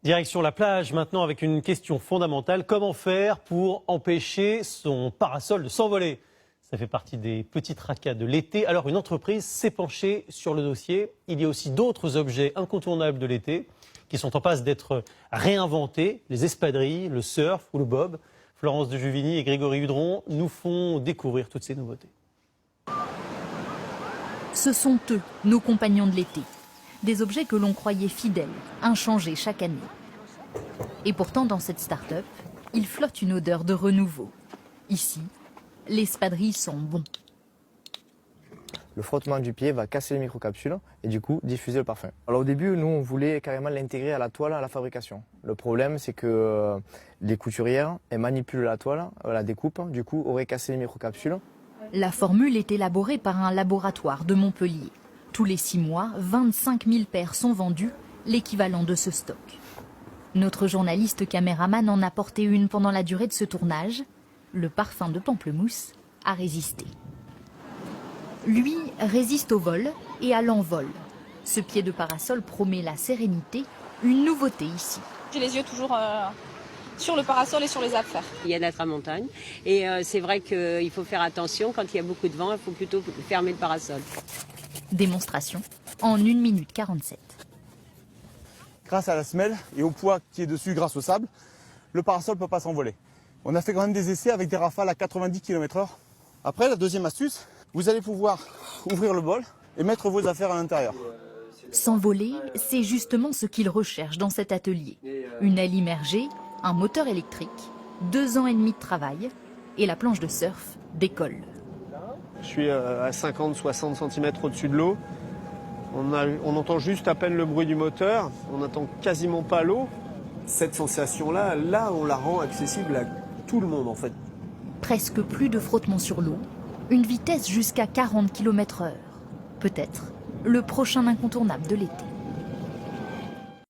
Direction la plage maintenant avec une question fondamentale. Comment faire pour empêcher son parasol de s'envoler? Ça fait partie des petits tracas de l'été. Alors une entreprise s'est penchée sur le dossier. Il y a aussi d'autres objets incontournables de l'été qui sont en passe d'être réinventés. Les espadrilles, le surf ou le bob. Florence de Juvigny et Grégory Hudron nous font découvrir toutes ces nouveautés. Ce sont eux, nos compagnons de l'été. Des objets que l'on croyait fidèles, inchangés chaque année. Et pourtant, dans cette start-up, il flotte une odeur de renouveau. Ici, les espadrilles sont bons. Le frottement du pied va casser les microcapsules et du coup diffuser le parfum. Alors au début, nous, on voulait carrément l'intégrer à la toile, à la fabrication. Le problème, c'est que les couturières, elles manipulent la toile, la découpent, du coup, auraient cassé les microcapsules. La formule est élaborée par un laboratoire de Montpellier. Tous les 6 mois, 25 000 paires sont vendues, l'équivalent de ce stock. Notre journaliste caméraman en a porté une pendant la durée de ce tournage. Le parfum de pamplemousse a résisté. Lui résiste au vol et à l'envol. Ce pied de parasol promet la sérénité, une nouveauté ici. J'ai les yeux toujours sur le parasol et sur les affaires. Il y a de la tramontagne et c'est vrai qu'il faut faire attention. Quand il y a beaucoup de vent, il faut plutôt fermer le parasol. Démonstration en 1 minute 47. Grâce à la semelle et au poids qui est dessus grâce au sable, le parasol ne peut pas s'envoler. On a fait quand même des essais avec des rafales à 90 km/h. Après, la deuxième astuce, vous allez pouvoir ouvrir le bol et mettre vos affaires à l'intérieur. S'envoler, c'est justement ce qu'il recherche dans cet atelier. Une aile immergée, un moteur électrique, 2 ans et demi de travail et la planche de surf décolle. Je suis à 50-60 cm au-dessus de l'eau. On entend juste à peine le bruit du moteur, on n'entend quasiment pas l'eau. Cette sensation-là, on la rend accessible à tout le monde en fait. Presque plus de frottement sur l'eau, une vitesse jusqu'à 40 km/h. Peut-être le prochain incontournable de l'été.